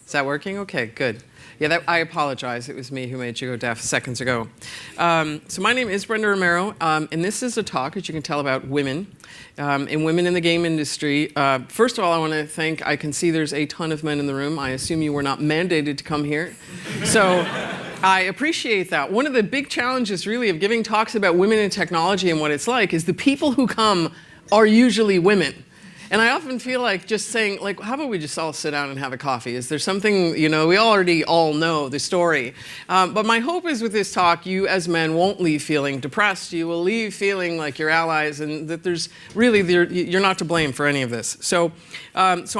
Is that working? Okay, good. Yeah, I apologize. It was me who made you go deaf seconds ago. So my name is Brenda Romero, and this is a talk, as you can tell, about women and women in the game industry. First of all, I want to thank, I can see there's a ton of men in the room. I assume you were not mandated to come here. So I appreciate that. One of the big challenges, really, of giving talks about women in technology and what it's like is the people who come are usually women. And I often feel like just saying, like, how about we just all sit down and have a coffee? Is there something, you know, we already all know the story. But my hope is with this talk, you as men won't leave feeling depressed. You will leave feeling like you're allies and that there's really, you're not to blame for any of this. So as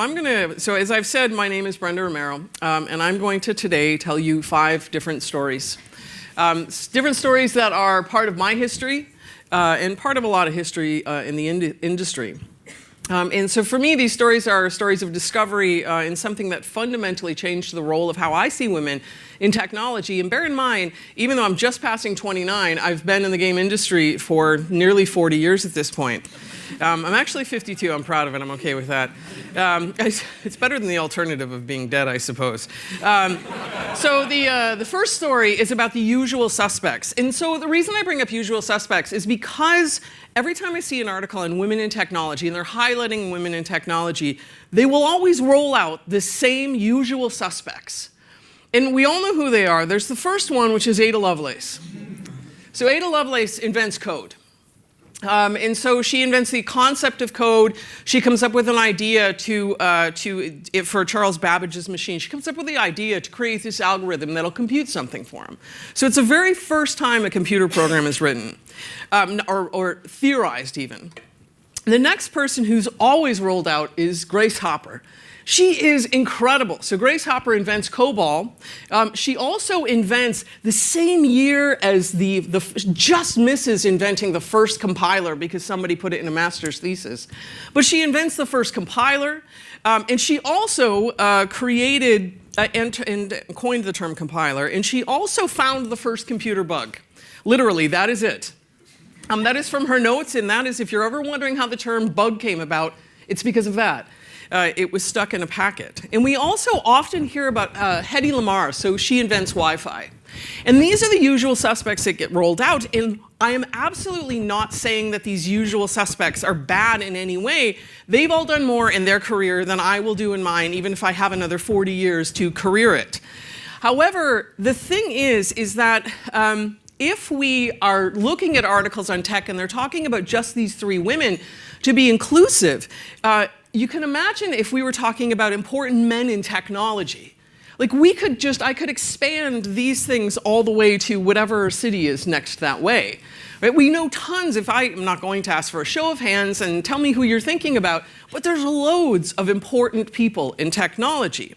I've said, my name is Brenda Romero, and I'm going to today tell you 5 different stories. Different stories that are part of my history and part of a lot of history in the industry. And so for me, these stories are stories of discovery in something that fundamentally changed the role of how I see women in technology. And bear in mind, even though I'm just passing 29, I've been in the game industry for nearly 40 years at this point. I'm actually 52. I'm proud of it. I'm okay with that. It's better than the alternative of being dead, I suppose. So the first story is about the usual suspects. And so the reason I bring up usual suspects is because every time I see an article on women in technology, and they're highlighting women in technology, they will always roll out the same usual suspects. And we all know who they are. There's the first one, which is Ada Lovelace. So Ada Lovelace invents code. And so she invents the concept of code. She comes up with an idea for Charles Babbage's machine. She comes up with the idea to create this algorithm that'll compute something for him. So it's the very first time a computer program is written, or theorized even. The next person who's always rolled out is Grace Hopper. She is incredible. So Grace Hopper invents COBOL. She also invents the same year as just misses inventing the first compiler because somebody put it in a master's thesis. But she invents the first compiler, and she also created and coined the term compiler, and she also found the first computer bug. Literally, that is it. That is from her notes, and that is, if you're ever wondering how the term bug came about, it's because of that. It was stuck in a packet. And we also often hear about Hedy Lamarr, so she invents Wi-Fi. And these are the usual suspects that get rolled out, and I am absolutely not saying that these usual suspects are bad in any way. They've all done more in their career than I will do in mine, even if I have another 40 years to career it. However, the thing is that if we are looking at articles on tech and they're talking about just these 3 women, to be inclusive, you can imagine if we were talking about important men in technology. Like I could expand these things all the way to whatever city is next that way. Right? We know tons, I'm not going to ask for a show of hands and tell me who you're thinking about, but there's loads of important people in technology.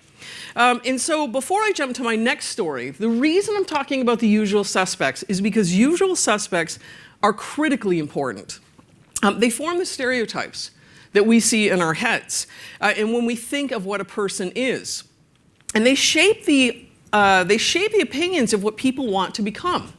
And so before I jump to my next story, the reason I'm talking about the usual suspects is because usual suspects are critically important. They form the stereotypes that we see in our heads, and when we think of what a person is. And they shape the opinions of what people want to become.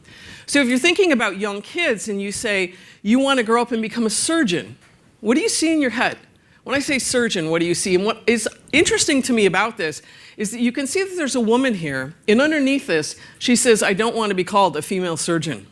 So if you're thinking about young kids and you say, you want to grow up and become a surgeon, what do you see in your head? When I say surgeon, what do you see? And what is interesting to me about this is that you can see that there's a woman here, and underneath this, she says, I don't want to be called a female surgeon.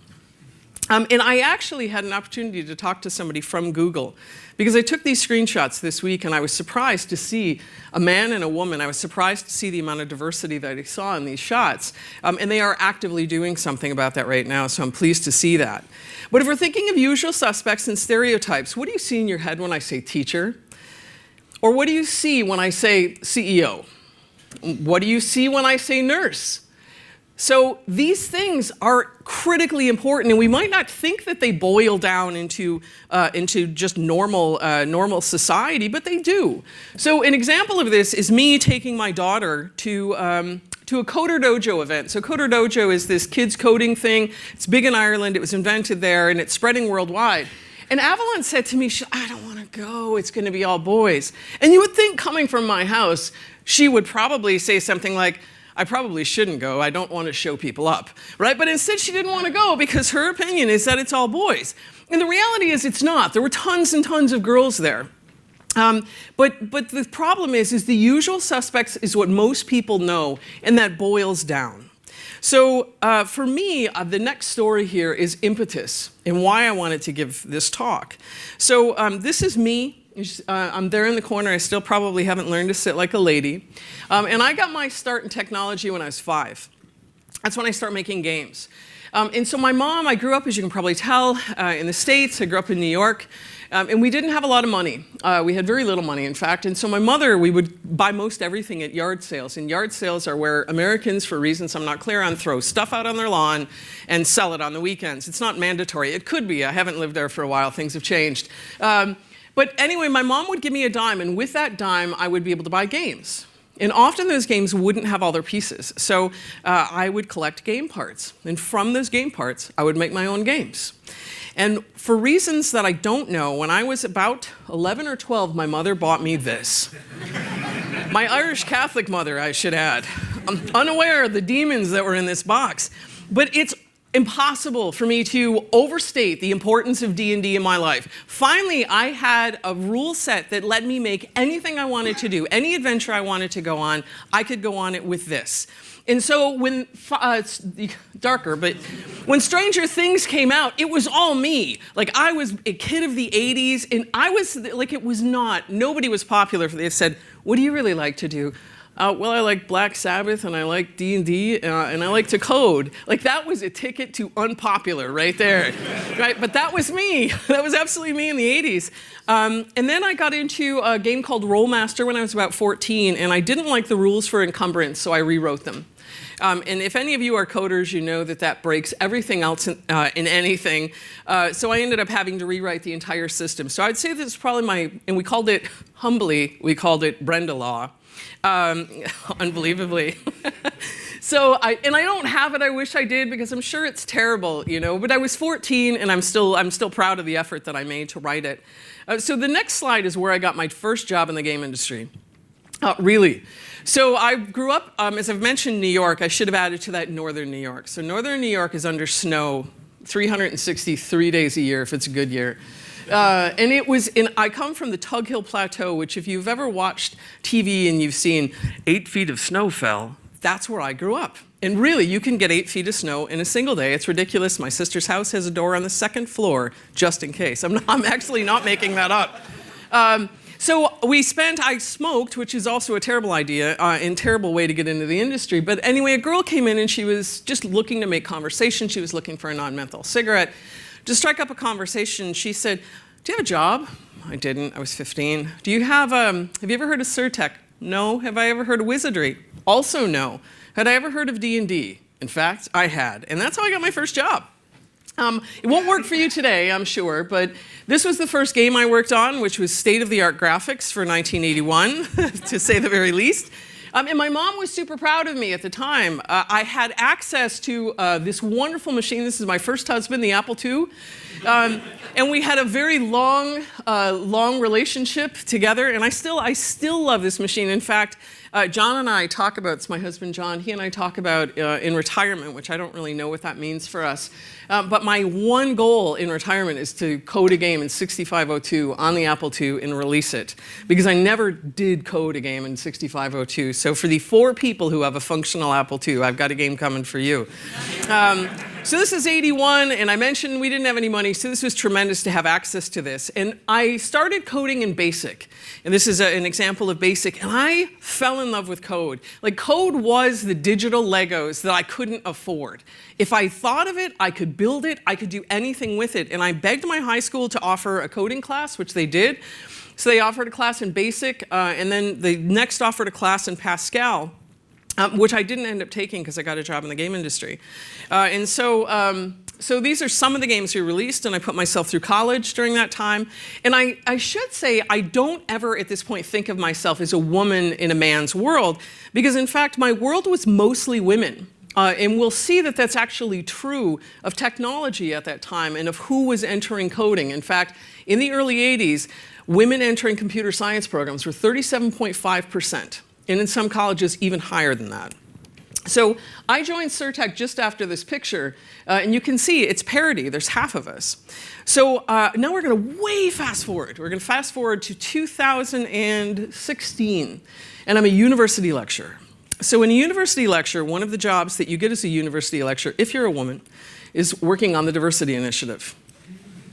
And I actually had an opportunity to talk to somebody from Google because I took these screenshots this week and I was surprised to see a man and a woman. I was surprised to see the amount of diversity that I saw in these shots. And they are actively doing something about that right now, so I'm pleased to see that. But if we're thinking of usual suspects and stereotypes, what do you see in your head when I say teacher? Or what do you see when I say CEO? What do you see when I say nurse? So these things are critically important, and we might not think that they boil down into just normal society, but they do. So an example of this is me taking my daughter to a Coder Dojo event. So Coder Dojo is this kids coding thing. It's big in Ireland. It was invented there, and it's spreading worldwide. And Avalon said to me, I don't want to go. It's going to be all boys. And you would think, coming from my house, she would probably say something like, I probably shouldn't go. I don't want to show people up, right? But instead, she didn't want to go because her opinion is that it's all boys. And the reality is it's not. There were tons and tons of girls there. But the problem is the usual suspects is what most people know, and that boils down. So for me, the next story here is impetus and why I wanted to give this talk. So this is me. I'm there in the corner. I still probably haven't learned to sit like a lady. And I got my start in technology when I was 5. That's when I started making games. And so my mom, I grew up, as you can probably tell, in the States. I grew up in New York. And we didn't have a lot of money. We had very little money, in fact. And so my mother, we would buy most everything at yard sales. And yard sales are where Americans, for reasons I'm not clear on, throw stuff out on their lawn and sell it on the weekends. It's not mandatory. It could be. I haven't lived there for a while. Things have changed. But anyway, my mom would give me a dime. And with that dime, I would be able to buy games. And often those games wouldn't have all their pieces. So I would collect game parts. And from those game parts, I would make my own games. And for reasons that I don't know, when I was about 11 or 12, my mother bought me this. My Irish Catholic mother, I should add. I'm unaware of the demons that were in this box. But it's impossible for me to overstate the importance of D&D in my life. Finally, I had a rule set that let me make anything I wanted to do, any adventure I wanted to go on, I could go on it with this. And so when, it's darker, but when Stranger Things came out, it was all me. Like, I was a kid of the 80s, and I was, like, it was not, nobody was popular. They said, what do you really like to do? Well, I like Black Sabbath, and I like D&D, and I like to code. Like, that was a ticket to unpopular right there, right? But that was me. That was absolutely me in the 80s. And then I got into a game called Rollmaster when I was about 14, and I didn't like the rules for encumbrance, so I rewrote them. And if any of you are coders, you know that that breaks everything else in anything. So I ended up having to rewrite the entire system. So I'd say this is probably my, and we called it, humbly, we called it Brenda Law. Unbelievably. So I don't have it. I wish I did, because I'm sure it's terrible, you know. But I was 14, and I'm still proud of the effort that I made to write it. So the next slide is where I got my first job in the game industry. Really. So I grew up, as I've mentioned, New York. I should have added to that northern New York. So northern New York is under snow 363 days a year if it's a good year. And it was I come from the Tug Hill Plateau, which if you've ever watched TV and you've seen 8 feet of snow fell, that's where I grew up. And really, you can get 8 feet of snow in a single day. It's ridiculous. My sister's house has a door on the 2nd floor, just in case. I'm actually not making that up. So I smoked, which is also a terrible idea and terrible way to get into the industry. But anyway, a girl came in and she was just looking to make conversation. She was looking for a non-menthol cigarette. To strike up a conversation, she said, do you have a job? I didn't. I was 15. Do you have you ever heard of Surtech? No. Have I ever heard of Wizardry? Also no. Had I ever heard of D&D? In fact, I had. And that's how I got my first job. It won't work for you today, I'm sure, but this was the first game I worked on, which was state-of-the-art graphics for 1981, to say the very least. And my mom was super proud of me at the time. I had access to this wonderful machine. This is my first husband, the Apple II. And we had a very long relationship together. And I still love this machine. In fact, John and I talk about, it's my husband John, he and I talk about in retirement, which I don't really know what that means for us. But my one goal in retirement is to code a game in 6502 on the Apple II and release it. Because I never did code a game in 6502. So for the 4 people who have a functional Apple II, I've got a game coming for you. So this is 81, and I mentioned we didn't have any money, so this was tremendous to have access to this. And I started coding in BASIC. And this is an example of BASIC, and I fell in love with code. Like, code was the digital Legos that I couldn't afford. If I thought of it, I could build it, I could do anything with it. And I begged my high school to offer a coding class, which they did. So they offered a class in BASIC, and then they next offered a class in Pascal. Which I didn't end up taking because I got a job in the game industry. And so these are some of the games we released, and I put myself through college during that time. And I should say I don't ever at this point think of myself as a woman in a man's world, because in fact my world was mostly women. And we'll see that that's actually true of technology at that time and of who was entering coding. In fact, in the early 80s, women entering computer science programs were 37.5%. And in some colleges, even higher than that. So I joined Surtech just after this picture, and you can see it's parity. There's half of us. So now we're going to way fast forward. We're going to fast forward to 2016, and I'm a university lecturer. So in a university lecture, one of the jobs that you get as a university lecturer, if you're a woman, is working on the diversity initiative.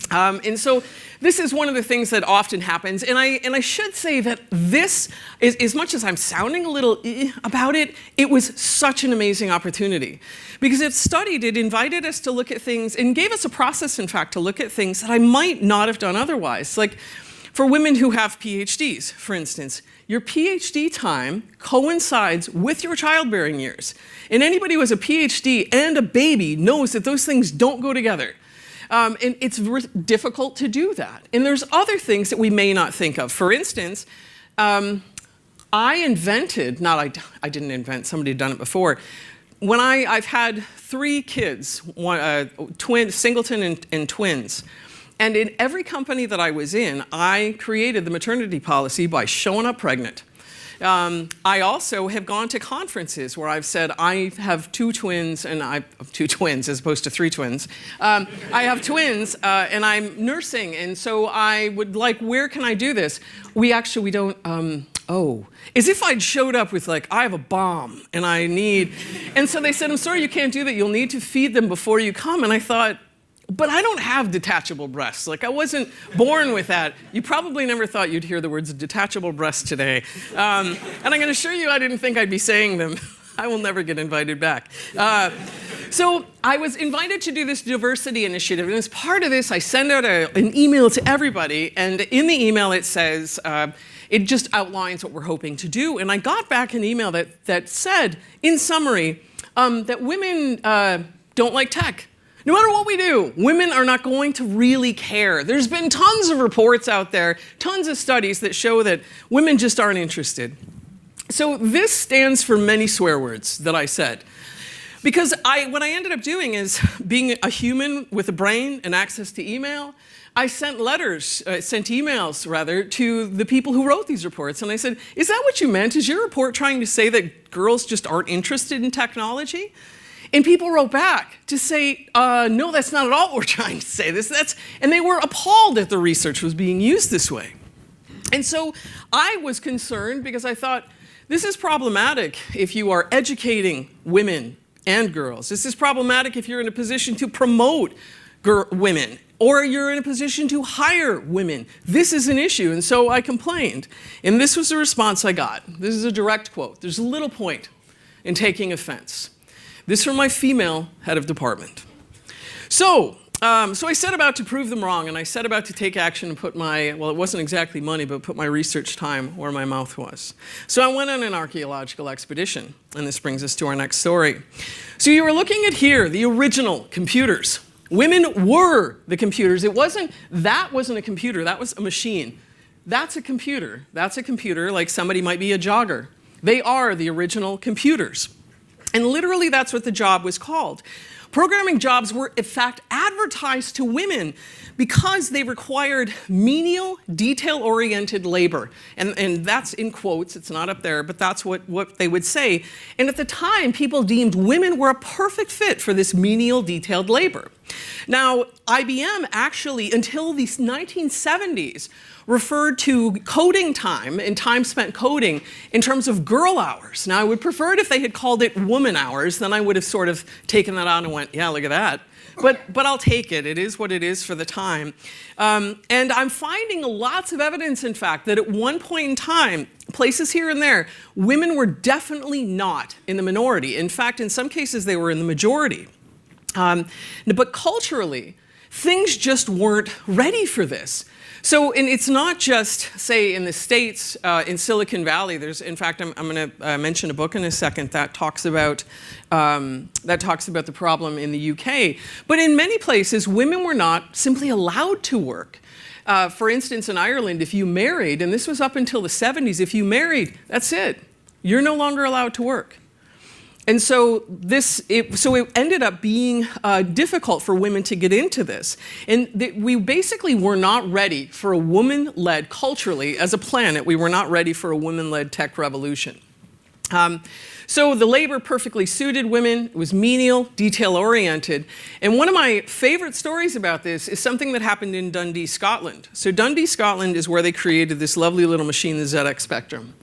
And so this is one of the things that often happens, and I should say that this, as much as I'm sounding a little about it, it was such an amazing opportunity. Because it invited us to look at things, and gave us a process, in fact, to look at things that I might not have done otherwise. Like, for women who have PhDs, for instance, your PhD time coincides with your childbearing years. And anybody who has a PhD and a baby knows that those things don't go together. And it's difficult to do that. And there's other things that we may not think of. For instance, I didn't invent, somebody had done it before. When I've had 3 kids, singleton and twins. And in every company that I was in, I created the maternity policy by showing up pregnant. I also have gone to conferences where I've said, I have 2 twins, and I have 2 twins as opposed to 3 twins. I have twins, and I'm nursing, and so I would like, where can I do this? We don't, as if I'd showed up with like, I have a bomb, and I need, and so they said, I'm sorry, you can't do that. You'll need to feed them before you come. And I thought, but I don't have detachable breasts. Like, I wasn't born with that. You probably never thought you'd hear the words detachable breasts today. And I'm going to assure you I didn't think I'd be saying them. I will never get invited back. So I was invited to do this diversity initiative. And as part of this, I send out an email to everybody. And in the email, it says, it just outlines what we're hoping to do. And I got back an email that said, in summary, that women don't like tech. No matter what we do, women are not going to really care. There's been tons of reports out there, tons of studies that show that women just aren't interested. So this stands for many swear words that I said. Because what I ended up doing is, being a human with a brain and access to email, I sent emails rather, to the people who wrote these reports. And I said, is that what you meant? Is your report trying to say that girls just aren't interested in technology? And people wrote back to say, no, that's not at all what we're trying to say. And they were appalled that the research was being used this way. And so I was concerned because I thought, this is problematic if you are educating women and girls. This is problematic if you're in a position to promote women, or you're in a position to hire women. This is an issue. And so I complained. And this was the response I got. This is a direct quote. There's little point in taking offense. This from my female head of department. So I set about to prove them wrong, and I set about to take action and put it wasn't exactly money, but put my research time where my mouth was. So I went on an archaeological expedition, and this brings us to our next story. So you were looking at here, the original computers. Women were the computers. That wasn't a computer, that was a machine. That's a computer. That's a computer, like somebody might be a jogger. They are the original computers. And literally, that's what the job was called. Programming jobs were, in fact, advertised to women because they required menial, detail-oriented labor. And that's in quotes, it's not up there, but that's what they would say. And at the time, people deemed women were a perfect fit for this menial, detailed labor. Now, IBM actually, until the 1970s, referred to coding time and time spent coding in terms of girl hours. Now, I would prefer it if they had called it woman hours. Then I would have sort of taken that on and went, yeah, look at that. But I'll take it. It is what it is for the time. And I'm finding lots of evidence, in fact, that at one point in time, places here and there, women were definitely not in the minority. In fact, in some cases, they were in the majority. But culturally, things just weren't ready for this. So, and it's not just, say, in the States, in Silicon Valley. In fact, I'm going to mention a book in a second that talks about the problem in the UK. But in many places, women were not simply allowed to work. For instance, in Ireland, if you married, and this was up until the 70s, if you married, that's it. You're no longer allowed to work. And so it ended up being difficult for women to get into this. And we basically were not ready for a woman-led, culturally, as a planet, we were not ready for a woman-led tech revolution. So the labor perfectly suited women. It was menial, detail-oriented. And one of my favorite stories about this is something that happened in Dundee, Scotland. So Dundee, Scotland is where they created this lovely little machine, the ZX Spectrum.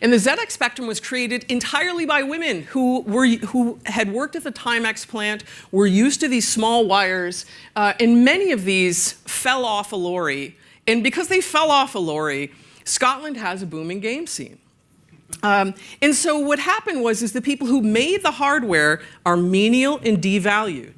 And the ZX Spectrum was created entirely by women who had worked at the Timex plant, were used to these small wires, and many of these fell off a lorry. And because they fell off a lorry, Scotland has a booming game scene. And so what happened is the people who made the hardware are menial and devalued.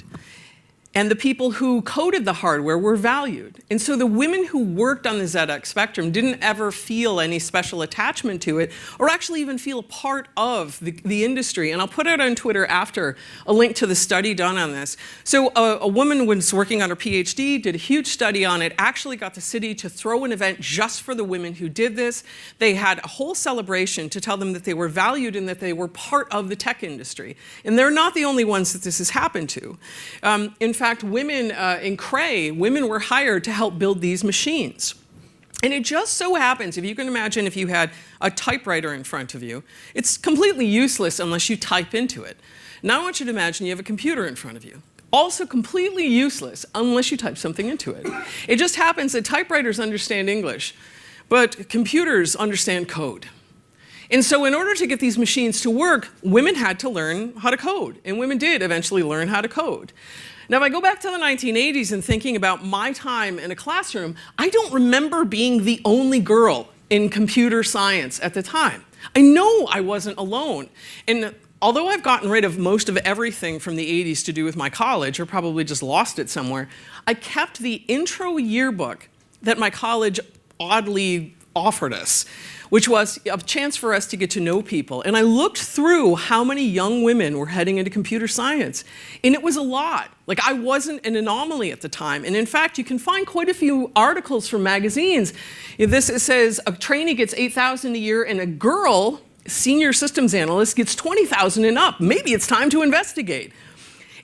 And the people who coded the hardware were valued. And so the women who worked on the ZX Spectrum didn't ever feel any special attachment to it, or actually even feel a part of the industry. And I'll put out on Twitter after a link to the study done on this. So a woman was working on her PhD, did a huge study on it, actually got the city to throw an event just for the women who did this. They had a whole celebration to tell them that they were valued and that they were part of the tech industry. And they're not the only ones that this has happened to. In fact, women in Cray, women were hired to help build these machines. And it just so happens, if you can imagine if you had a typewriter in front of you, it's completely useless unless you type into it. Now I want you to imagine you have a computer in front of you. Also completely useless unless you type something into it. It just happens that typewriters understand English, but computers understand code. And so in order to get these machines to work, women had to learn how to code. And women did eventually learn how to code. Now, if I go back to the 1980s and thinking about my time in a classroom, I don't remember being the only girl in computer science at the time. I know I wasn't alone. And although I've gotten rid of most of everything from the 80s to do with my college, or probably just lost it somewhere, I kept the intro yearbook that my college oddly offered us, which was a chance for us to get to know people. And I looked through how many young women were heading into computer science, and it was a lot. Like, I wasn't an anomaly at the time. And in fact, you can find quite a few articles from magazines. It says a trainee gets $8,000 a year, and a girl, senior systems analyst, gets $20,000 and up. Maybe it's time to investigate.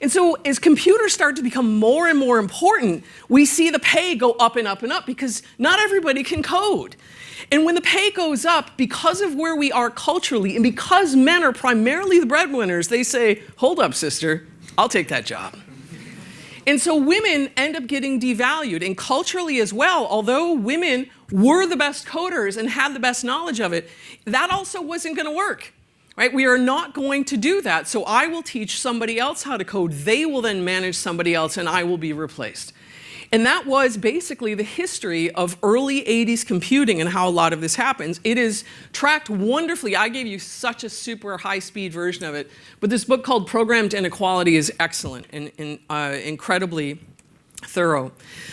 And so as computers start to become more and more important, we see the pay go up and up and up because not everybody can code. And when the pay goes up, because of where we are culturally, and because men are primarily the breadwinners, they say, hold up, sister, I'll take that job. And so women end up getting devalued, and culturally as well, although women were the best coders and had the best knowledge of it, that also wasn't going to work. Right? We are not going to do that, so I will teach somebody else how to code. They will then manage somebody else, and I will be replaced. And that was basically the history of early 80s computing and how a lot of this happens. It is tracked wonderfully. I gave you such a super high-speed version of it, but this book called Programmed Inequality is excellent and incredibly thorough.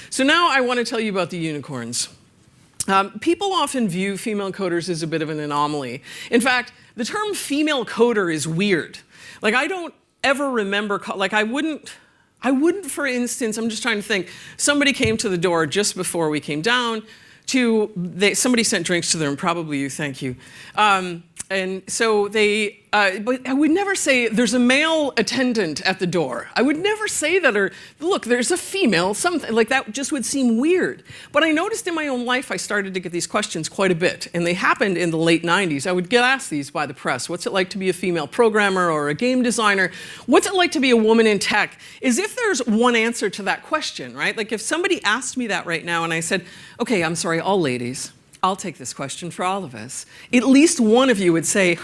So now I want to tell you about the unicorns. People often view female coders as a bit of an anomaly. In fact, the term female coder is weird. Like, I don't ever remember, like, I wouldn't, for instance, I'm just trying to think, somebody came to the door just before we came down somebody sent drinks to them, probably you, thank you. And so but I would never say there's a male attendant at the door. I would never say that, or look, there's a female, something like that just would seem weird. But I noticed in my own life I started to get these questions quite a bit, and they happened in the late 90s. I would get asked these by the press. What's it like to be a female programmer or a game designer? What's it like to be a woman in tech? As if there's one answer to that question, right? Like if somebody asked me that right now and I said, okay, I'm sorry, all ladies, I'll take this question for all of us. At least one of you would say,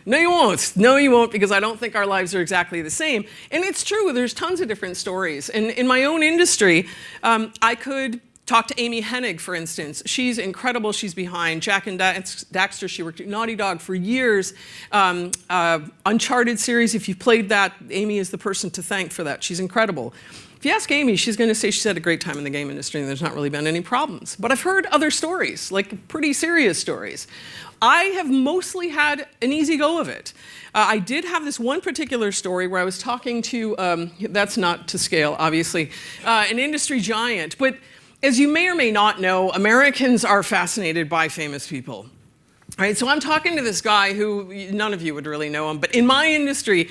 no, you won't. No, you won't, because I don't think our lives are exactly the same. And it's true. There's tons of different stories. And in my own industry, I could talk to Amy Hennig, for instance. She's incredible. She's behind Jack and Daxter. She worked at Naughty Dog for years. Uncharted series, if you've played that, Amy is the person to thank for that. She's incredible. If you ask Amy, she's going to say she's had a great time in the game industry and there's not really been any problems. But I've heard other stories, like pretty serious stories. I have mostly had an easy go of it. I did have this one particular story where I was talking to, that's not to scale, obviously, an industry giant. But as you may or may not know, Americans are fascinated by famous people. Right, so I'm talking to this guy who, none of you would really know him, but in my industry,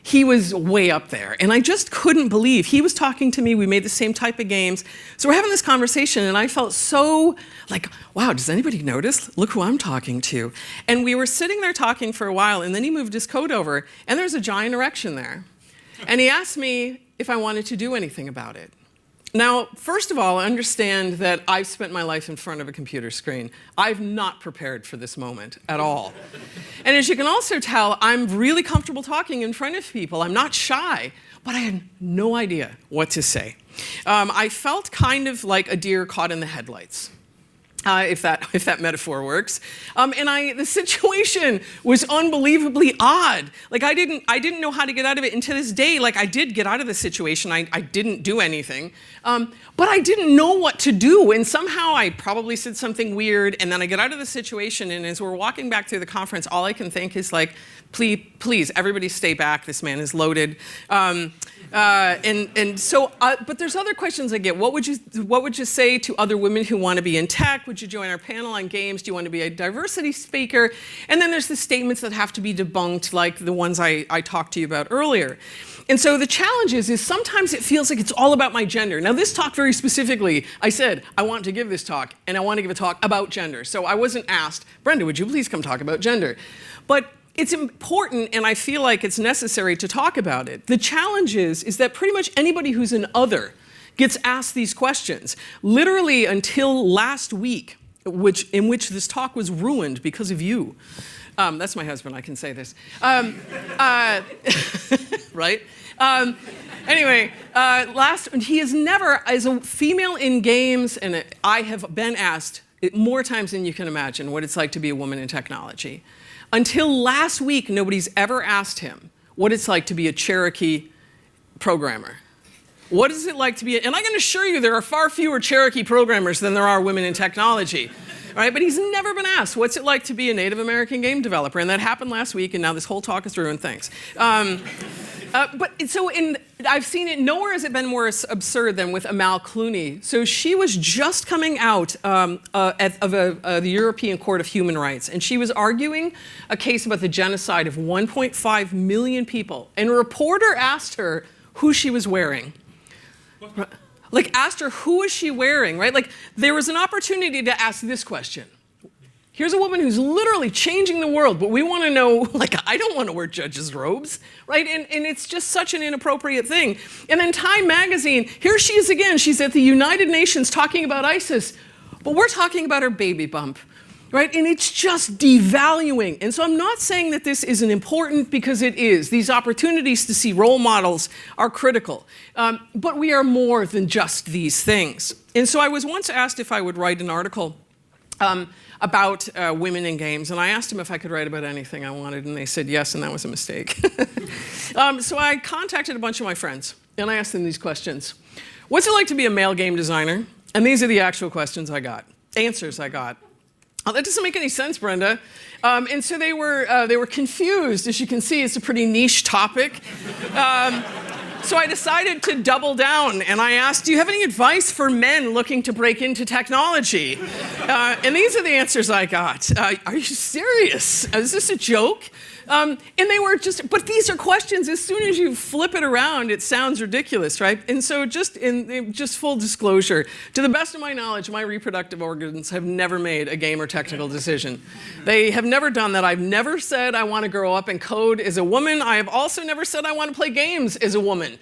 he was way up there. And I just couldn't believe. He was talking to me. We made the same type of games. So we're having this conversation, and I felt so like, wow, does anybody notice? Look who I'm talking to. And we were sitting there talking for a while, and then he moved his coat over, and there's a giant erection there. And he asked me if I wanted to do anything about it. Now, first of all, understand that I've spent my life in front of a computer screen. I've not prepared for this moment at all. And as you can also tell, I'm really comfortable talking in front of people. I'm not shy, but I had no idea what to say. I felt kind of like a deer caught in the headlights. If that metaphor works, and the situation was unbelievably odd. Like I didn't know how to get out of it, and to this day, like I did get out of the situation. I didn't do anything, but I didn't know what to do, and somehow I probably said something weird, and then I get out of the situation, and as we're walking back through the conference, all I can think is like, please, everybody stay back. This man is loaded. But there's other questions I get. What would you say to other women who want to be in tech? Would you join our panel on games? Do you want to be a diversity speaker? And then there's the statements that have to be debunked, like the ones I talked to you about earlier. And so the challenge is sometimes it feels like it's all about my gender. Now this talk very specifically, I said, I want to give this talk, and I want to give a talk about gender. So I wasn't asked, Brenda, would you please come talk about gender? But it's important, and I feel like it's necessary to talk about it. The challenge is that pretty much anybody who's an other gets asked these questions. Literally until last week, in which this talk was ruined because of you. That's my husband, I can say this. Right? Anyway, he has never, as a female in games, and I have been asked more times than you can imagine what it's like to be a woman in technology. Until last week, nobody's ever asked him what it's like to be a Cherokee programmer. What is it like to be, and I can assure you there are far fewer Cherokee programmers than there are women in technology. Right? But he's never been asked, what's it like to be a Native American game developer? And that happened last week, and now this whole talk is ruined, thanks. I've seen it, nowhere has it been more absurd than with Amal Clooney. So she was just coming out of the European Court of Human Rights, and she was arguing a case about the genocide of 1.5 million people. And a reporter asked her who she was wearing. Like, asked her, who is she wearing, right? Like, there was an opportunity to ask this question. Here's a woman who's literally changing the world, but we want to know, like, I don't want to wear judges' robes, right? And it's just such an inappropriate thing. And then Time magazine, here she is again. She's at the United Nations talking about ISIS, but we're talking about her baby bump, right? And it's just devaluing. And so I'm not saying that this isn't important, because it is. These opportunities to see role models are critical. But we are more than just these things. And so I was once asked if I would write an article about women in games, and I asked them if I could write about anything I wanted, and they said yes, and that was a mistake. So I contacted a bunch of my friends, and I asked them these questions. What's it like to be a male game designer? And these are the actual questions I got, answers I got. Oh, that doesn't make any sense, Brenda. And so they were confused. As you can see, it's a pretty niche topic. So I decided to double down, and I asked, do you have any advice for men looking to break into technology? And these are the answers I got. Are you serious? Is this a joke? And they were just, but these are questions, as soon as you flip it around, it sounds ridiculous, right? And so just full disclosure, to the best of my knowledge, my reproductive organs have never made a game or technical decision. They have never done that. I've never said I want to grow up and code as a woman. I have also never said I want to play games as a woman.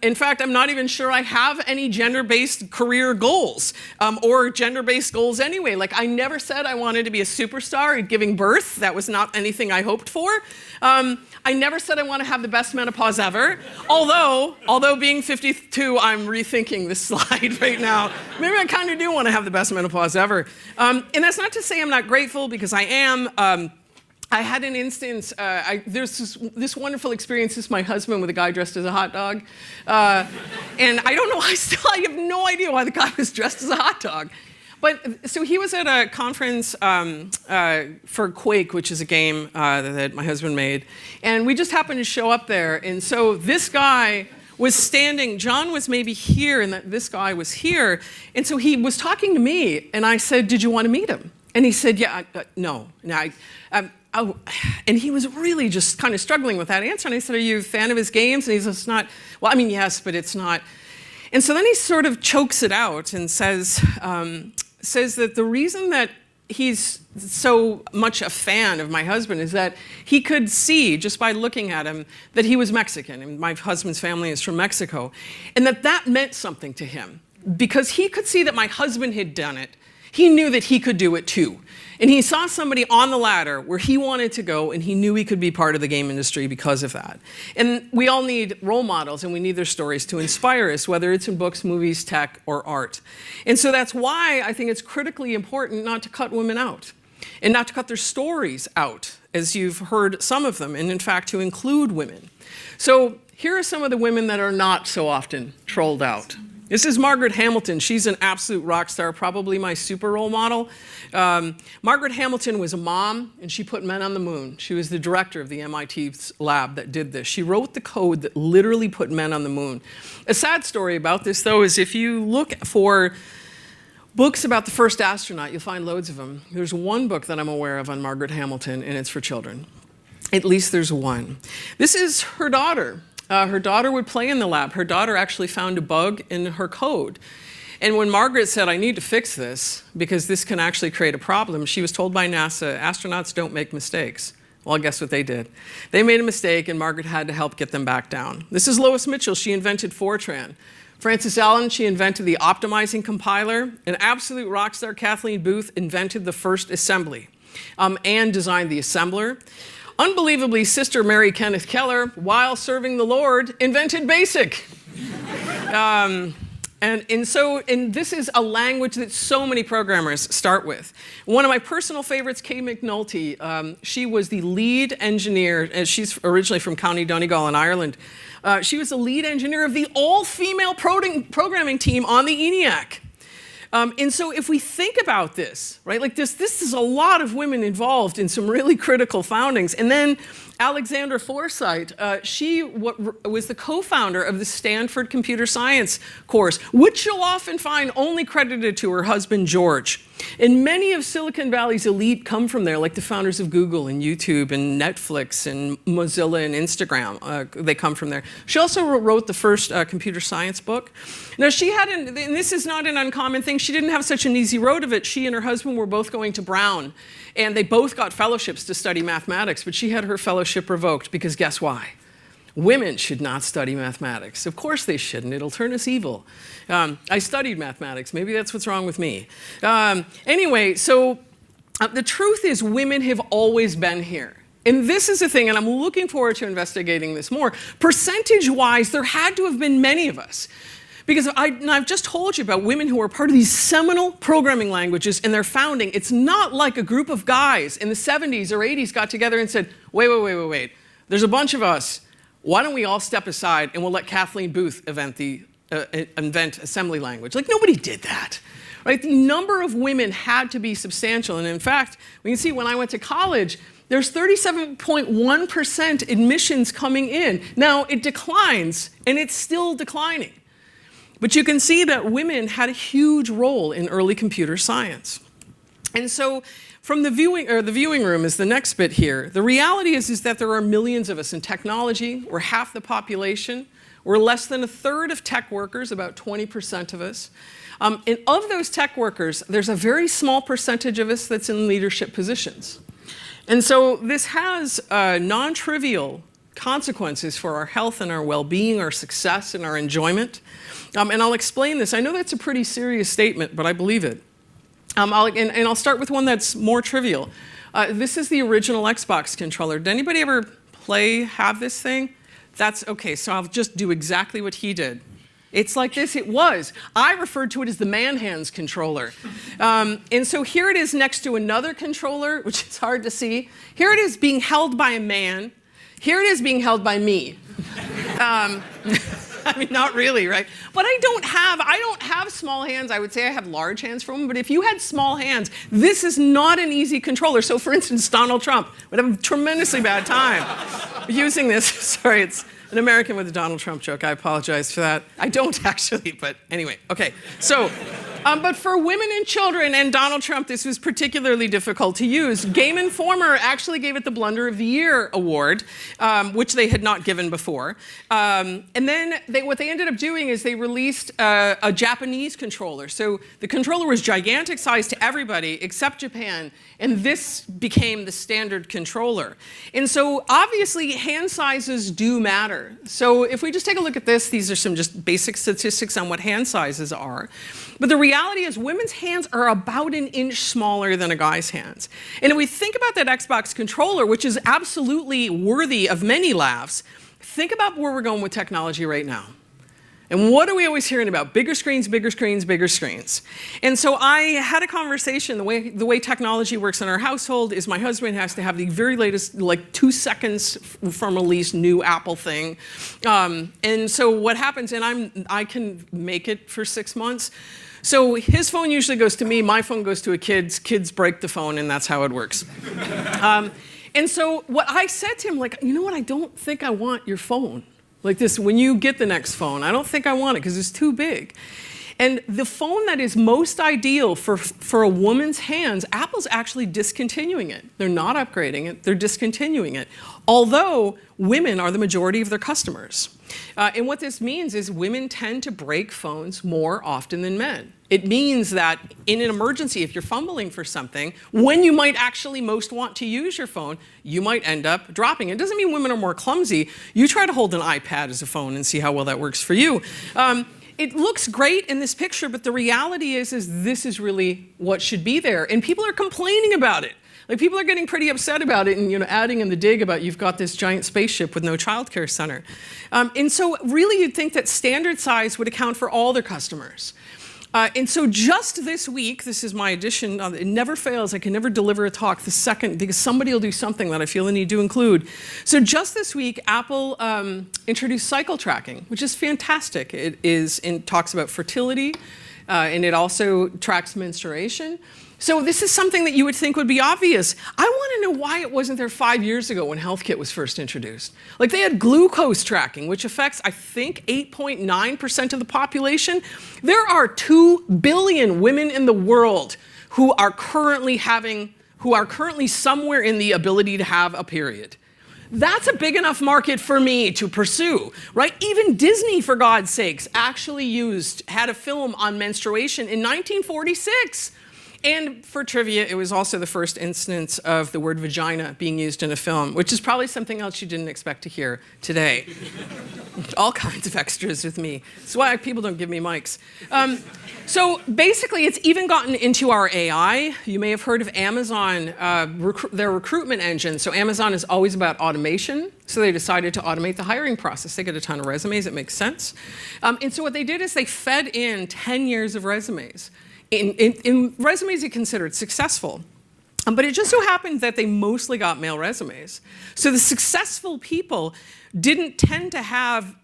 In fact, I'm not even sure I have any gender-based career goals, or gender-based goals anyway. Like, I never said I wanted to be a superstar at giving birth. That was not anything I hoped for. I never said I want to have the best menopause ever. Although being 52, I'm rethinking this slide right now. Maybe I kind of do want to have the best menopause ever. And that's not to say I'm not grateful, because I am. I had an instance, there's this wonderful experience with my husband with a guy dressed as a hot dog. And I don't know, I have no idea why the guy was dressed as a hot dog. But so he was at a conference for Quake, which is a game that my husband made. And we just happened to show up there. And so this guy was standing, John was maybe here, and this guy was here. And so he was talking to me, and I said, did you want to meet him? And he said, yeah, no. oh, and he was really just kind of struggling with that answer. And I said, are you a fan of his games? And he says, it's not. Well, I mean, yes, but it's not. And so then he sort of chokes it out and says that the reason that he's so much a fan of my husband is that he could see, just by looking at him, that he was Mexican, and my husband's family is from Mexico, and that meant something to him. Because he could see that my husband had done it, he knew that he could do it too. And he saw somebody on the ladder where he wanted to go, and he knew he could be part of the game industry because of that. And we all need role models, and we need their stories to inspire us, whether it's in books, movies, tech, or art. And so that's why I think it's critically important not to cut women out, and not to cut their stories out, as you've heard some of them, and in fact to include women. So here are some of the women that are not so often trolled out. This is Margaret Hamilton. She's an absolute rock star, probably my super role model. Margaret Hamilton was a mom, and she put men on the moon. She was the director of the MIT lab that did this. She wrote the code that literally put men on the moon. A sad story about this, though, is if you look for books about the first astronaut, you'll find loads of them. There's one book that I'm aware of on Margaret Hamilton, and it's for children. At least there's one. This is her daughter. Her daughter would play in the lab. Her daughter actually found a bug in her code. And when Margaret said, I need to fix this because this can actually create a problem, she was told by NASA, astronauts don't make mistakes. Well, guess what they did? They made a mistake, and Margaret had to help get them back down. This is Lois Mitchell. She invented Fortran. Frances Allen, she invented the optimizing compiler. An absolute rock star, Kathleen Booth, invented the first assembly and designed the assembler. Unbelievably, Sister Mary Kenneth Keller, while serving the Lord, invented BASIC. And this is a language that so many programmers start with. One of my personal favorites, Kay McNulty, she was the lead engineer, and she's originally from County Donegal in Ireland. She was the lead engineer of the all-female programming team on the ENIAC. And so if we think about this, right, like this is a lot of women involved in some really critical foundings. And then Alexandra Forsythe, she was the co-founder of the Stanford Computer Science course, which you'll often find only credited to her husband, George. And many of Silicon Valley's elite come from there, like the founders of Google and YouTube and Netflix and Mozilla and Instagram. They come from there. She also wrote the first computer science book. Now, she had, and this is not an uncommon thing, she didn't have such an easy road of it. She and her husband were both going to Brown, and they both got fellowships to study mathematics, but she had her fellowship revoked because guess why? Women should not study mathematics. Of course they shouldn't. It'll turn us evil. I studied mathematics. Maybe that's what's wrong with me. Anyway, so the truth is women have always been here. And this is the thing, and I'm looking forward to investigating this more. Percentage-wise, there had to have been many of us. Because I've just told you about women who are part of these seminal programming languages and their founding. It's not like a group of guys in the 70s or 80s got together and said, wait. There's a bunch of us. Why don't we all step aside and we'll let Kathleen Booth invent assembly language? Like, nobody did that. Right? The number of women had to be substantial. And in fact, we can see when I went to college, there's 37.1% admissions coming in. Now, it declines, and it's still declining. But you can see that women had a huge role in early computer science. And so from the viewing room is the next bit here. The reality is that there are millions of us in technology. We're half the population. We're less than a third of tech workers, about 20% of us. And of those tech workers, there's a very small percentage of us that's in leadership positions. And so this has non-trivial consequences for our health and our well-being, our success and our enjoyment. And I'll explain this. I know that's a pretty serious statement, but I believe it. I'll start with one that's more trivial. This is the original Xbox controller. Did anybody ever have this thing? That's okay, so I'll just do exactly what he did. It's like this, it was. I referred to it as the man hands controller. And so here it is next to another controller, which is hard to see. Here it is being held by a man. Here it is being held by me. I mean, not really, right? But I don't have small hands. I would say I have large hands for women, but if you had small hands, this is not an easy controller. So for instance, Donald Trump would have a tremendously bad time using this. Sorry, it's an American with a Donald Trump joke. I apologize for that. I don't actually, but anyway. Okay, so But for women and children and Donald Trump, this was particularly difficult to use. Game Informer actually gave it the Blunder of the Year award, which they had not given before. And then what they ended up doing is they released a Japanese controller. So the controller was gigantic size to everybody except Japan, and this became the standard controller. And so obviously hand sizes do matter. So if we just take a look at this, these are some just basic statistics on what hand sizes are. But the reality is women's hands are about an inch smaller than a guy's hands. And if we think about that Xbox controller, which is absolutely worthy of many laughs, think about where we're going with technology right now. And what are we always hearing about? Bigger screens, bigger screens, bigger screens. And so I had a conversation. The way technology works in our household is my husband has to have the very latest, like 2 seconds from release, new Apple thing. And so what happens, and I can make it for 6 months. So his phone usually goes to me, my phone goes to a kid's, kids break the phone, and that's how it works. And so what I said to him, like, you know what, I don't think I want your phone. Like this, when you get the next phone, I don't think I want it because it's too big. And the phone that is most ideal for a woman's hands, Apple's actually discontinuing it. They're not upgrading it, they're discontinuing it. Although women are the majority of their customers. And what this means is women tend to break phones more often than men. It means that in an emergency, if you're fumbling for something, when you might actually most want to use your phone, you might end up dropping it. It doesn't mean women are more clumsy. You try to hold an iPad as a phone and see how well that works for you. It looks great in this picture, but the reality is this is really what should be there. And people are complaining about it. Like people are getting pretty upset about it and adding in the dig about you've got this giant spaceship with no childcare center. And so really you'd think that standard size would account for all their customers. And so just this week, this is my addition, it never fails, I can never deliver a talk the second, because somebody will do something that I feel the need to include. So just this week, Apple introduced cycle tracking, which is fantastic. It talks about fertility, and it also tracks menstruation. So this is something that you would think would be obvious. I want to know why it wasn't there 5 years ago when HealthKit was first introduced. Like they had glucose tracking, which affects, I think, 8.9% of the population. There are 2 billion women in the world who are currently somewhere in the ability to have a period. That's a big enough market for me to pursue, right? Even Disney, for God's sakes, actually had a film on menstruation in 1946. And for trivia, it was also the first instance of the word vagina being used in a film, which is probably something else you didn't expect to hear today. All kinds of extras with me. That's why people don't give me mics. So basically, it's even gotten into our AI. You may have heard of Amazon, their recruitment engine. So Amazon is always about automation. So they decided to automate the hiring process. They get a ton of resumes. It makes sense. And so what they did is they fed in 10 years of resumes. In resumes, you considered successful. But it just so happened that they mostly got male resumes. So the successful people didn't tend to have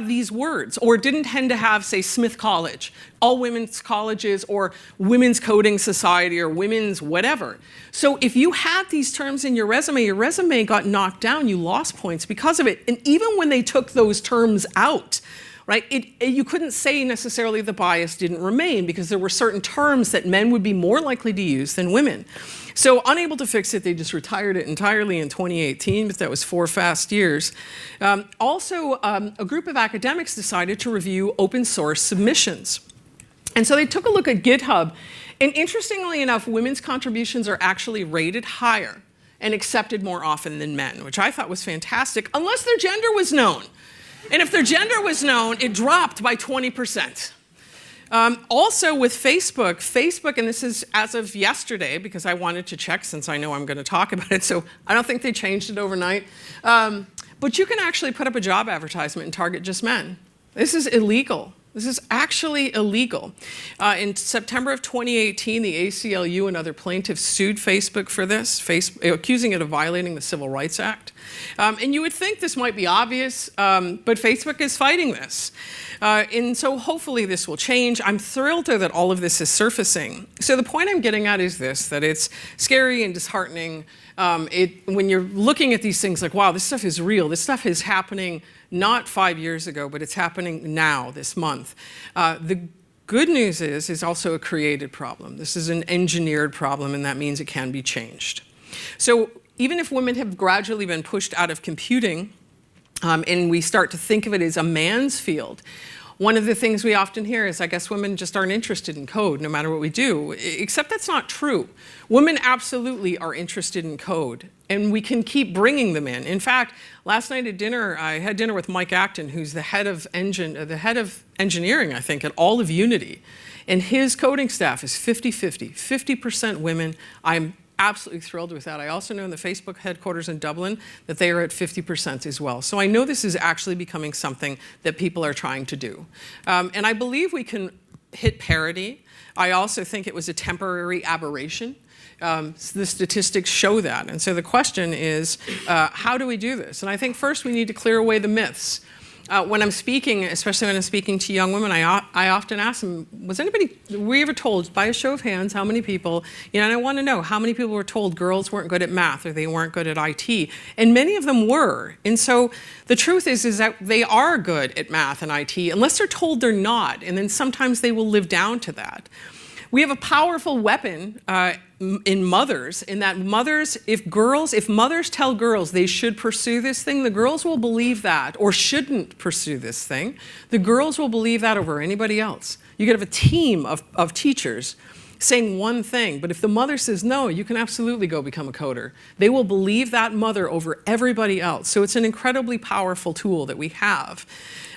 these words, or didn't tend to have, say, Smith College, all women's colleges, or Women's Coding Society, or women's whatever. So if you had these terms in your resume got knocked down, you lost points because of it. And even when they took those terms out, right? You couldn't say necessarily the bias didn't remain because there were certain terms that men would be more likely to use than women. So unable to fix it, they just retired it entirely in 2018, but that was 4 fast years. Also, a group of academics decided to review open source submissions. And so they took a look at GitHub, and interestingly enough, women's contributions are actually rated higher and accepted more often than men, which I thought was fantastic, unless their gender was known. And if their gender was known, it dropped by 20%. Also with Facebook, and this is as of yesterday, because I wanted to check since I know I'm going to talk about it, so I don't think they changed it overnight. But you can actually put up a job advertisement and target just men. This is illegal. This is actually illegal. In September of 2018, the ACLU and other plaintiffs sued Facebook for this, accusing it of violating the Civil Rights Act. And you would think this might be obvious, but Facebook is fighting this. And so hopefully this will change. I'm thrilled though that all of this is surfacing. So the point I'm getting at is this, that it's scary and disheartening. When you're looking at these things like, wow, this stuff is real. This stuff is happening not 5 years ago, but it's happening now, this month. The good news is it's also a created problem. This is an engineered problem, and that means it can be changed. So even if women have gradually been pushed out of computing, and we start to think of it as a man's field, one of the things we often hear is, I guess women just aren't interested in code no matter what we do, except that's not true. Women absolutely are interested in code, and we can keep bringing them in. In fact, last night at dinner, I had dinner with Mike Acton, who's the head of engineering, I think, at all of Unity. And his coding staff is 50-50, 50% women. I'm absolutely thrilled with that. I also know in the Facebook headquarters in Dublin that they are at 50% as well. So I know this is actually becoming something that people are trying to do. And I believe we can hit parity. I also think it was a temporary aberration. The statistics show that. And so the question is, how do we do this? And I think first we need to clear away the myths. When I'm speaking, especially when I'm speaking to young women, I often ask them, were we ever told, by a show of hands, how many people, and I want to know how many people were told girls weren't good at math or they weren't good at IT. And many of them were. And so the truth is that they are good at math and IT, unless they're told they're not. And then sometimes they will live down to that. We have a powerful weapon in mothers, in that if mothers tell girls they should pursue this thing, the girls will believe that, or shouldn't pursue this thing. The girls will believe that over anybody else. You could have a team of teachers saying one thing, but if the mother says, no, you can absolutely go become a coder, they will believe that mother over everybody else. So it's an incredibly powerful tool that we have.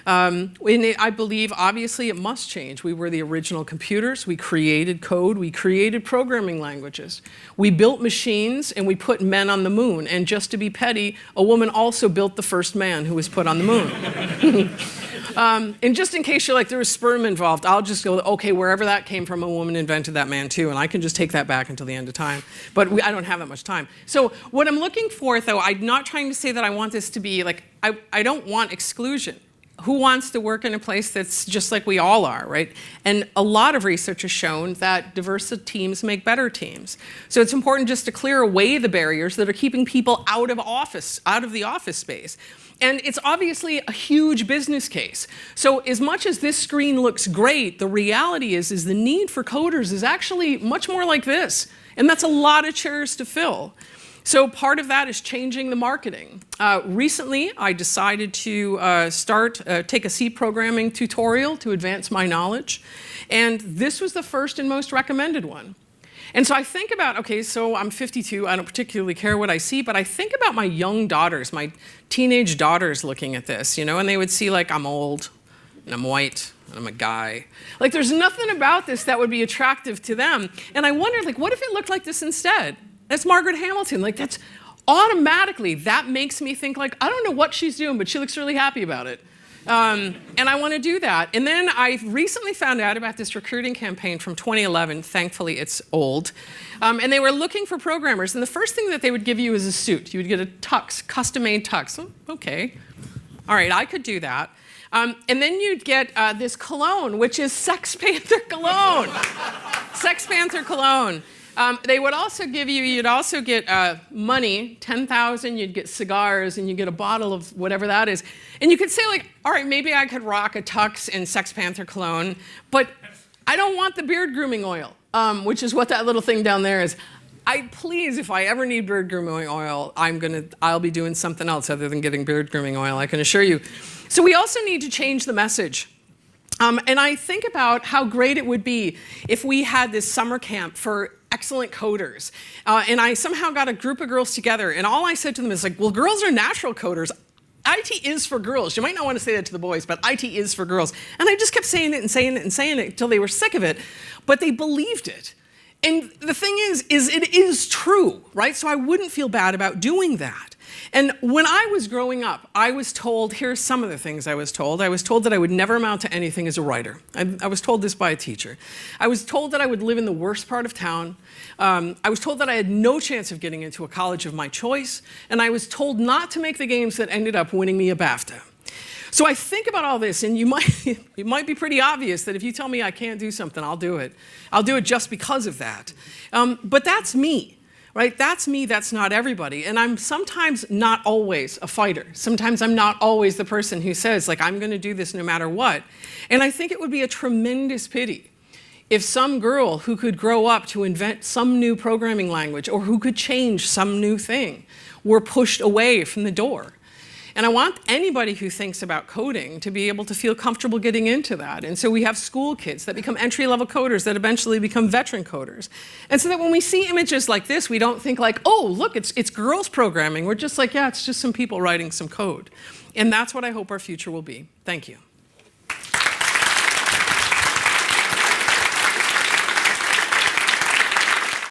I believe, obviously, it must change. We were the original computers. We created code. We created programming languages. We built machines, and we put men on the moon. And just to be petty, a woman also built the first man who was put on the moon. And just in case you're like, there was sperm involved, I'll just go, okay, wherever that came from, a woman invented that man too, and I can just take that back until the end of time. But I don't have that much time. So what I'm looking for, though, I'm not trying to say that I want this to be like, I don't want exclusion. Who wants to work in a place that's just like we all are, right? And a lot of research has shown that diverse teams make better teams. So it's important just to clear away the barriers that are keeping people out of the office space. And it's obviously a huge business case. So as much as this screen looks great, the reality is the need for coders is actually much more like this. And that's a lot of chairs to fill. So part of that is changing the marketing. Recently, I decided to take a C programming tutorial to advance my knowledge. And this was the first and most recommended one. And so I think about, okay, so I'm 52, I don't particularly care what I see, but I think about my young daughters, my teenage daughters looking at this, and they would see like, I'm old, and I'm white, and I'm a guy. Like there's nothing about this that would be attractive to them. And I wondered, like, what if it looked like this instead? That's Margaret Hamilton. Like that's automatically, that makes me think like, I don't know what she's doing, but she looks really happy about it. And I want to do that. And then I recently found out about this recruiting campaign from 2011. Thankfully, it's old. And they were looking for programmers. And the first thing that they would give you is a suit. You would get a tux, custom-made tux. Oh, okay. All right, I could do that. And then you'd get this cologne, which is Sex Panther cologne. Sex Panther cologne. They would also give you, you'd also get money, $10,000, you'd get cigars, and you get a bottle of whatever that is. And you could say like, all right, maybe I could rock a tux and Sex Panther cologne, but I don't want the beard grooming oil, which is what that little thing down there is. Please, if I ever need beard grooming oil, I'll be doing something else other than getting beard grooming oil, I can assure you. So we also need to change the message. And I think about how great it would be if we had this summer camp for excellent coders. And I somehow got a group of girls together, and all I said to them is like, well, girls are natural coders. IT is for girls. You might not want to say that to the boys, but IT is for girls. And I just kept saying it and saying it and saying it until they were sick of it, but they believed it. And the thing is it is true, right? So I wouldn't feel bad about doing that. And when I was growing up, I was told, here's some of the things I was told. I was told that I would never amount to anything as a writer. I was told this by a teacher. I was told that I would live in the worst part of town. I was told that I had no chance of getting into a college of my choice. And I was told not to make the games that ended up winning me a BAFTA. So I think about all this, and it might be pretty obvious that if you tell me I can't do something, I'll do it. I'll do it just because of that. But that's me. right? That's me, that's not everybody. And I'm sometimes not always a fighter. Sometimes I'm not always the person who says, like, I'm going to do this no matter what. And I think it would be a tremendous pity if some girl who could grow up to invent some new programming language or who could change some new thing were pushed away from the door. And I want anybody who thinks about coding to be able to feel comfortable getting into that. And so we have school kids that become entry-level coders that eventually become veteran coders. And so that when we see images like this, we don't think like, oh, look, it's girls programming. We're just like, yeah, it's just some people writing some code. And that's what I hope our future will be. Thank you.